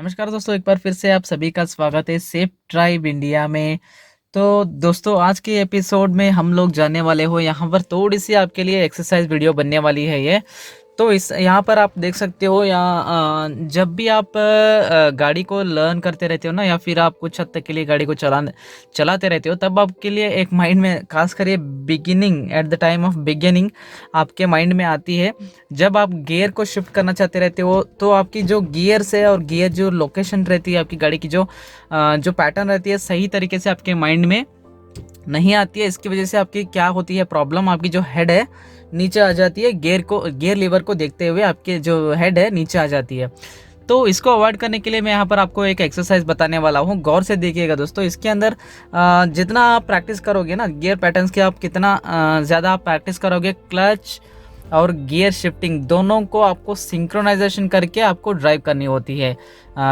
नमस्कार दोस्तों, एक बार फिर से आप सभी का स्वागत है सेफ ड्राइव इंडिया में। तो दोस्तों, आज के एपिसोड में हम लोग जाने वाले हो यहाँ पर थोड़ी सी आपके लिए एक्सरसाइज वीडियो बनने वाली है ये। तो इस यहाँ पर आप देख सकते हो यहाँ जब भी आप गाड़ी को लर्न करते रहते हो ना, या फिर आप कुछ हद तक के लिए गाड़ी को चलाते रहते हो, तब आपके लिए एक माइंड में खास कर ये beginning at the time of beginning आपके माइंड में आती है। जब आप गियर को शिफ्ट करना चाहते रहते हो तो आपकी जो गियर्स है और गियर जो लोकेशन रहती है आपकी गाड़ी की जो पैटर्न रहती है सही तरीके से आपके माइंड में नहीं आती है। इसकी वजह से आपकी क्या होती है प्रॉब्लम, आपकी जो हेड है नीचे आ जाती है। गियर लीवर को देखते हुए आपके जो हेड है नीचे आ जाती है। तो इसको अवॉइड करने के लिए मैं यहाँ पर आपको एक एक्सरसाइज बताने वाला हूँ। गौर से देखिएगा दोस्तों, इसके अंदर जितना आप प्रैक्टिस करोगे ना गियर पैटर्न्स की, आप कितना ज़्यादा आप प्रैक्टिस करोगे, क्लच और गियर शिफ्टिंग दोनों को आपको सिंक्रोनाइजेशन करके आपको ड्राइव करनी होती है।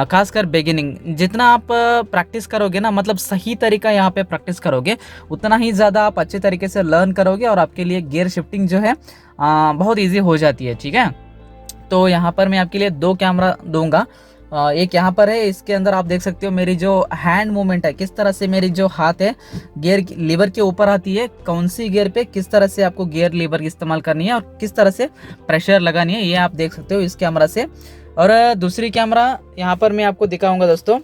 खासकर बिगिनिंग जितना आप प्रैक्टिस करोगे ना, मतलब सही तरीका यहाँ पे प्रैक्टिस करोगे, उतना ही ज़्यादा आप अच्छे तरीके से लर्न करोगे और आपके लिए गियर शिफ्टिंग जो है बहुत ईजी हो जाती है। ठीक है, तो यहाँ पर मैं आपके लिए दो कैमरा दूंगा। एक यहाँ पर है, इसके अंदर आप देख सकते हो मेरी जो हैंड मूवमेंट है, किस तरह से मेरी जो हाथ है गियर लीवर के ऊपर आती है, कौन सी गियर पे किस तरह से आपको गियर लीवर इस्तेमाल करनी है और किस तरह से प्रेशर लगानी है, ये आप देख सकते हो इस कैमरा से। और दूसरी कैमरा यहाँ पर मैं आपको दिखाऊंगा दोस्तों।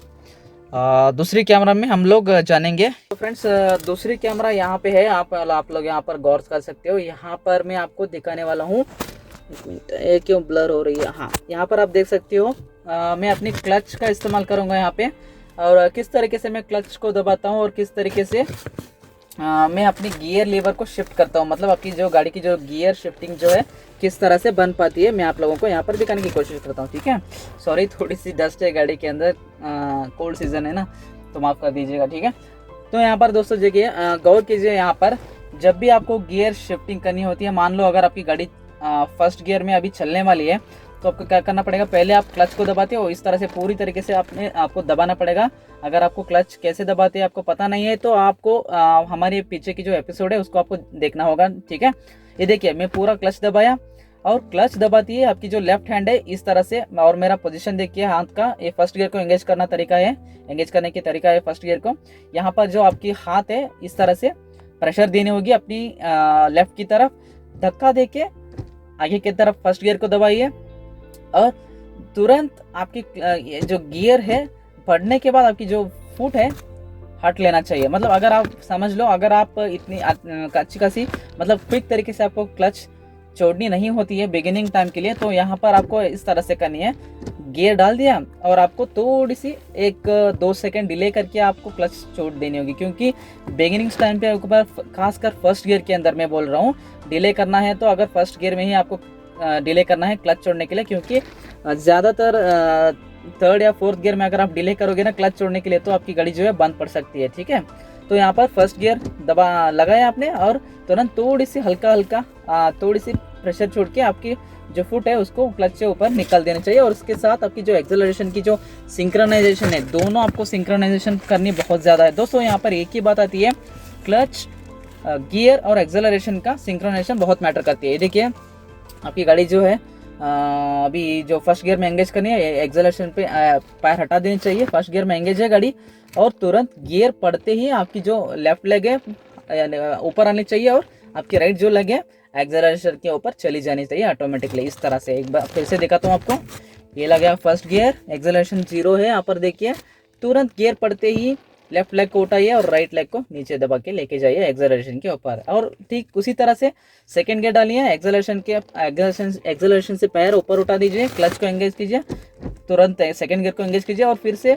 दूसरी कैमरा में हम लोग जानेंगे। तो फ्रेंड्स, दूसरी कैमरा यहाँ पे है, आप लोग यहाँ पर गौर कर सकते हो। यहाँ पर मैं आपको दिखाने वाला हूँ। एक मिनट, ये क्यों ब्लर हो रही है? हाँ, यहाँ पर आप देख सकते हो मैं अपनी क्लच का इस्तेमाल करूँगा यहाँ पे, और किस तरीके से मैं क्लच को दबाता हूँ और किस तरीके से मैं अपनी गियर लीवर को शिफ्ट करता हूँ। मतलब आपकी जो गाड़ी की जो गियर शिफ्टिंग जो है किस तरह से बन पाती है, मैं आप लोगों को यहाँ पर दिखाने की कोशिश करता हूँ। ठीक है, सॉरी थोड़ी सी डस्ट है गाड़ी के अंदर, कोल्ड सीजन है ना, तो माफ़ कर दीजिएगा। ठीक है, तो यहाँ पर दोस्तों देखिए, गौर कीजिए, यहाँ पर जब भी आपको गियर शिफ्टिंग करनी होती है, मान लो अगर आपकी गाड़ी फर्स्ट गियर में अभी चलने वाली है, तो आपको क्या करना पड़ेगा, पहले आप क्लच को दबाते हो, इस तरह से पूरी तरीके से आपको दबाना पड़ेगा। अगर आपको क्लच कैसे दबाते हैं आपको पता नहीं है, तो आपको हमारे पीछे की जो एपिसोड है उसको आपको देखना होगा। ठीक है, ये देखिए मैं पूरा क्लच दबाया, और क्लच दबाती है आपकी जो लेफ्ट हैंड है इस तरह से, और मेरा पोजीशन देखिए हाथ का, ये फर्स्ट गियर को एंगेज करना तरीका है, एंगेज करने की तरीका है फर्स्ट गियर को। यहाँ पर जो आपकी हाथ है इस तरह से प्रेशर देनी होगी अपनी लेफ्ट की तरफ, धक्का देके आगे की तरफ फर्स्ट गियर को दबाइए, और तुरंत आपकी जो गियर है बढ़ने के बाद आपकी जो फुट है हट लेना चाहिए। मतलब अगर आप समझ लो, अगर आप इतनी अच्छी खासी मतलब क्विक तरीके से आपको क्लच छोड़नी नहीं होती है बिगिनिंग टाइम के लिए, तो यहाँ पर आपको इस तरह से करनी है, गियर डाल दिया और आपको थोड़ी सी 1-2 सेकंड डिले करके आपको क्लच छोड़ देनी होगी, क्योंकि बिगिनिंग टाइम पे ऊपर खासकर फर्स्ट गियर के अंदर मैं बोल रहा हूँ डिले करना है, तो अगर फर्स्ट गियर में ही आपको डिले करना है क्लच छोड़ने के लिए, क्योंकि ज़्यादातर थर्ड या फोर्थ गियर में अगर आप डिले करोगे ना क्लच छोड़ने के लिए, तो आपकी गाड़ी जो है बंद पड़ सकती है। ठीक है, तो यहाँ पर फर्स्ट गियर दबा लगाया आपने, और तुरंत थोड़ी सी हल्का थोड़ी सी प्रेशर छोड़ के आपकी जो फुट है उसको क्लच से ऊपर निकल देना चाहिए। और उसके साथ आपकी जो एक्सेलरेशन की जो सिंक्रोनाइजेशन है, दोनों आपको सिंक्रोनाइजेशन करनी बहुत ज़्यादा है दोस्तों। यहाँ पर एक ही बात आती है, क्लच गियर और एक्सेलरेशन का सिंक्रोनाइजेशन बहुत मैटर करती है। देखिए आपकी गाड़ी जो है अभी जो फर्स्ट गियर में एंगेज करनी है, एक्सेलरेशन पे पैर हटा देनी चाहिए, फर्स्ट गियर में एंगेज है गाड़ी, और तुरंत गियर पड़ते ही आपकी जो लेफ्ट लेग है ऊपर आनी चाहिए, और आपकी राइट जो लेग है एक्सेलरेशन के ऊपर चली जानी चाहिए ऑटोमेटिकली। इस तरह से एक बार फिर से दिखाता हूँ आपको, ये लग गया फर्स्ट गियर, एक्सेलरेशन 0 है, यहाँ पर देखिए तुरंत गियर पड़ते ही लेफ्ट लेग को उठाइए और राइट लेग को नीचे दबा के लेके जाइए एक्सेलरेशन के ऊपर। और ठीक उसी तरह से सेकंड गियर डालिए, एक्सेलरेशन से पैर ऊपर उठा दीजिए, क्लच को एंगेज कीजिए, तुरंत सेकंड गियर को एंगेज कीजिए, और फिर से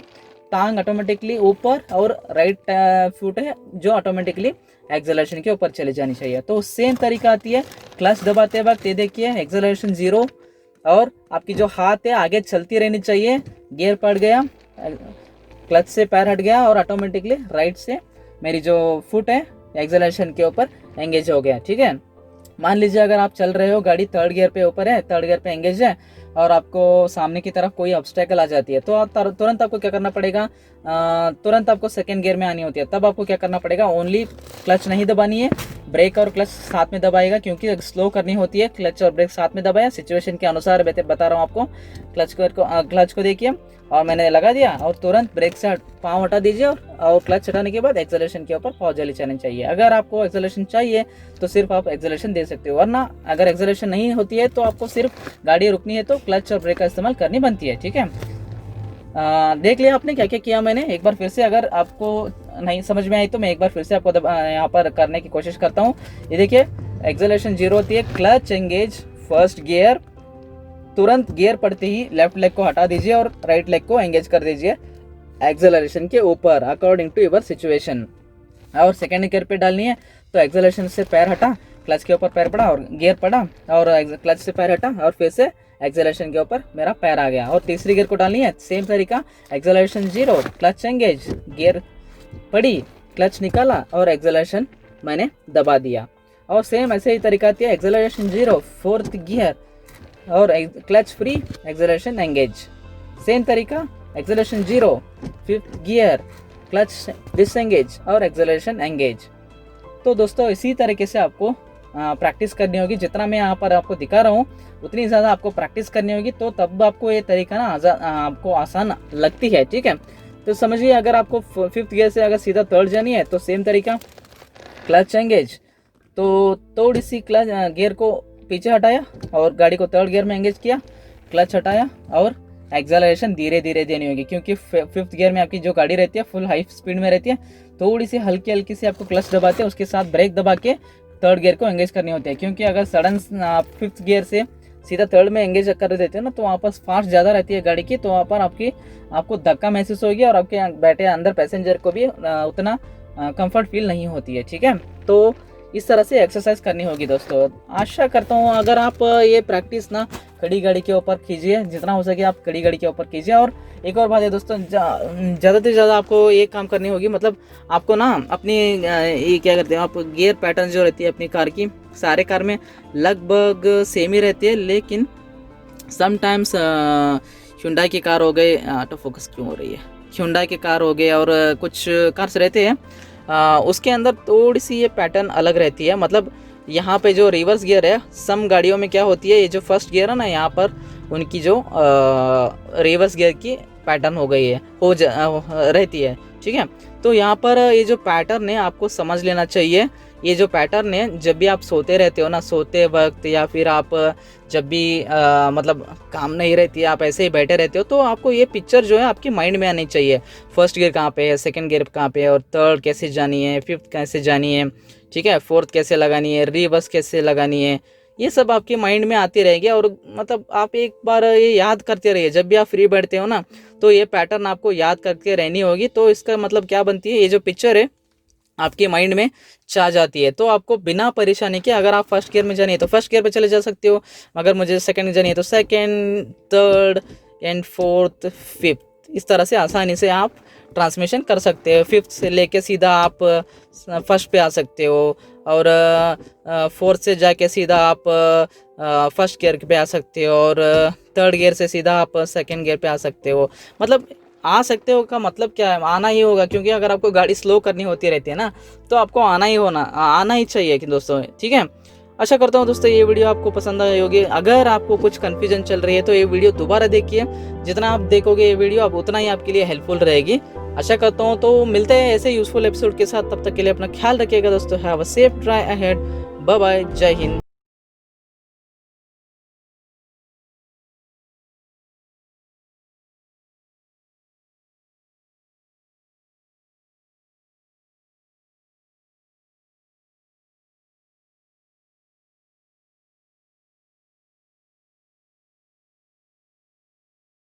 टांग ऑटोमेटिकली ऊपर, और राइट फुट है जो ऑटोमेटिकली एक्सेलरेशन के ऊपर चली जानी चाहिए। तो सेम तरीका आती है क्लच दबाते वक्त, ये देखिए एक्सेलरेशन 0, और आपकी जो हाथ है आगे चलती रहनी चाहिए, गियर पड़ गया, क्लच से पैर हट गया, और ऑटोमेटिकली राइट से मेरी जो फुट है एक्सेलरेशन के ऊपर एंगेज हो गया। ठीक है, मान लीजिए अगर आप चल रहे हो, गाड़ी थर्ड गियर पे ऊपर है, थर्ड गियर पे एंगेज है, और आपको सामने की तरफ कोई ऑब्स्टेकल आ जाती है, तो आप तुरंत आपको क्या करना पड़ेगा, तुरंत आपको सेकंड गियर में आनी होती है, तब आपको क्या करना पड़ेगा, ओनली क्लच नहीं दबानी है, ब्रेक और क्लच साथ में दबाएगा, क्योंकि स्लो करनी होती है क्लच और ब्रेक साथ में दबाया। सिचुएशन के अनुसार बता रहा हूँ आपको। क्लच को देखिए और मैंने लगा दिया और तुरंत ब्रेक से पाँव हटा दीजिए और क्लच हटाने के बाद एक्सेलरेशन के ऊपर पॉज वाली चैनल चाहिए। अगर आपको एक्सेलरेशन चाहिए तो सिर्फ आप एक्सेलरेशन दे सकते हो, वरना अगर एक्सेलरेशन नहीं होती है तो आपको सिर्फ गाड़ी रुकनी है तो क्लच और ब्रेक का इस्तेमाल करनी बनती है। ठीक है, देख लिया आपने क्या क्या किया मैंने। एक बार फिर से अगर आपको नहीं समझ में आई तो मैं एक बार फिर से आपको यहाँ पर करने की कोशिश करता हूँ। ये देखिए, एक्सेलरेशन 0 होती है, क्लच एंगेज फर्स्ट गियर, तुरंत गियर पड़ते ही लेफ्ट लेग को हटा दीजिए और राइट लेग को एंगेज कर दीजिए एक्सेलरेशन के ऊपर अकॉर्डिंग टू योर सिचुएशन। और सेकेंड गियर पे डालनी है तो एक्सेलरेशन से पैर हटा, क्लच के ऊपर पैर पड़ा और गियर पड़ा, और क्लच से पैर हटा और फिर से एक्सेलरेशन के ऊपर मेरा पैर आ गया। और तीसरी गियर को डालनी है, सेम तरीका, एक्सेलरेशन 0, क्लच एंगेज, गियर पड़ी, क्लच निकाला और एक्सेलरेशन मैंने दबा दिया। और सेम ऐसे ही तरीका आती है, एक्सेलरेशन 0, फोर्थ गियर और clutch free, acceleration engage. Same तरीका, acceleration 0, fifth gear, clutch disengage और एक्सेलरेशन एंगेज। तो दोस्तों इसी तरीके से आपको प्रैक्टिस करनी होगी। जितना मैं यहाँ पर आपको दिखा रहा हूँ उतनी ज़्यादा आपको प्रैक्टिस करनी होगी, तो तब आपको ये तरीका ना आपको आसान लगती है। ठीक है, तो समझिए, अगर आपको फिफ्थ गियर से अगर सीधा थर्ड जानी है तो सेम तरीका, क्लच एंगेज, तो थोड़ी सी क्लच गियर को पीछे हटाया और गाड़ी को थर्ड गियर में एंगेज किया, क्लच हटाया और एक्सेलरेशन धीरे धीरे देनी होगी, क्योंकि फिफ्थ गियर में आपकी जो गाड़ी रहती है फुल हाई स्पीड में रहती है। थोड़ी सी हल्की हल्की सी आपको क्लच दबाते हैं, उसके साथ ब्रेक दबा के थर्ड गियर को एंगेज करनी होती है। क्योंकि अगर सडन फिफ्थ गियर से सीधा थर्ड में एंगेज कर देते हैं ना, तो वहाँ पर फास्ट ज़्यादा रहती है गाड़ी की, तो वहाँ पर आपको धक्का महसूस होगी और आपके बैठे अंदर पैसेंजर को भी उतना कंफर्ट फील नहीं होती है। ठीक है, तो इस तरह से एक्सरसाइज करनी होगी दोस्तों। आशा करता हूँ अगर आप ये प्रैक्टिस ना खड़ी गाड़ी के ऊपर कीजिए, जितना हो सके आप खड़ी गाड़ी के ऊपर कीजिए। और एक और बात है दोस्तों, ज़्यादा से ज़्यादा आपको ये काम करनी होगी, मतलब आपको ना अपनी ये क्या करते हैं आप, गियर पैटर्न जो रहती है अपनी कार की, सारे कार में लगभग सेम ही रहती है, लेकिन समटाइम्स Hyundai की कार हो गए, ऑटो फोकस क्यों हो रही है, Hyundai की कार हो गए और कुछ कार्स रहते हैं उसके अंदर थोड़ी सी ये पैटर्न अलग रहती है। मतलब यहाँ पे जो रिवर्स गियर है, सम गाड़ियों में क्या होती है, ये जो फर्स्ट गियर है ना, यहाँ पर उनकी जो रिवर्स गियर की पैटर्न हो गई है, रहती है। ठीक है, तो यहाँ पर ये जो पैटर्न है आपको समझ लेना चाहिए। ये जो पैटर्न है, जब भी आप सोते रहते हो ना, सोते वक्त या फिर आप जब भी मतलब काम नहीं रहती है, आप ऐसे ही बैठे रहते हो, तो आपको ये पिक्चर जो है आपके माइंड में आनी चाहिए। फर्स्ट गियर कहाँ पे है, सेकंड गियर कहाँ पे है, और थर्ड कैसे जानी है, फिफ्थ कैसे जानी है, ठीक है, फोर्थ कैसे लगानी है, रिवर्स कैसे लगानी है, ये सब आपके माइंड में आती रहेगी। और मतलब आप एक बार ये याद करते रहिए, जब भी आप फ्री बैठते हो ना, तो ये पैटर्न आपको याद करके रहनी होगी। तो इसका मतलब क्या बनती है, ये जो पिक्चर है आपके माइंड में छा जाती है। तो आपको बिना परेशानी के, अगर आप फर्स्ट गियर में जानी है तो फर्स्ट गियर पे चले जा सकते हो, अगर मुझे सेकंड में जानी है तो second, third and fourth, fifth, इस तरह से आसानी से आप ट्रांसमिशन कर सकते हो। फिफ्थ से लेके सीधा आप फर्स्ट पे आ सकते हो, और फोर्थ से जाके सीधा आप फर्स्ट गियर पे आ सकते हो, और थर्ड गियर से सीधा आप सेकंड गियर पे आ सकते हो। मतलब आ सकते हो का मतलब क्या है, आना ही होगा, क्योंकि अगर आपको गाड़ी स्लो करनी होती रहती है ना, तो आपको आना ही चाहिए कि दोस्तों। ठीक है, आशा करता हूँ दोस्तों ये वीडियो आपको पसंद आई होगी। अगर आपको कुछ कन्फ्यूजन चल रही है तो ये वीडियो दोबारा देखिए, जितना आप देखोगे ये वीडियो आप उतना ही आपके लिए हेल्पफुल रहेगी। आशा करता हूँ, तो मिलते हैं ऐसे यूजफुल एपिसोड के साथ, तब तक के लिए अपना ख्याल रखिएगा दोस्तों। Have a safe drive ahead, bye bye, जय हिंद।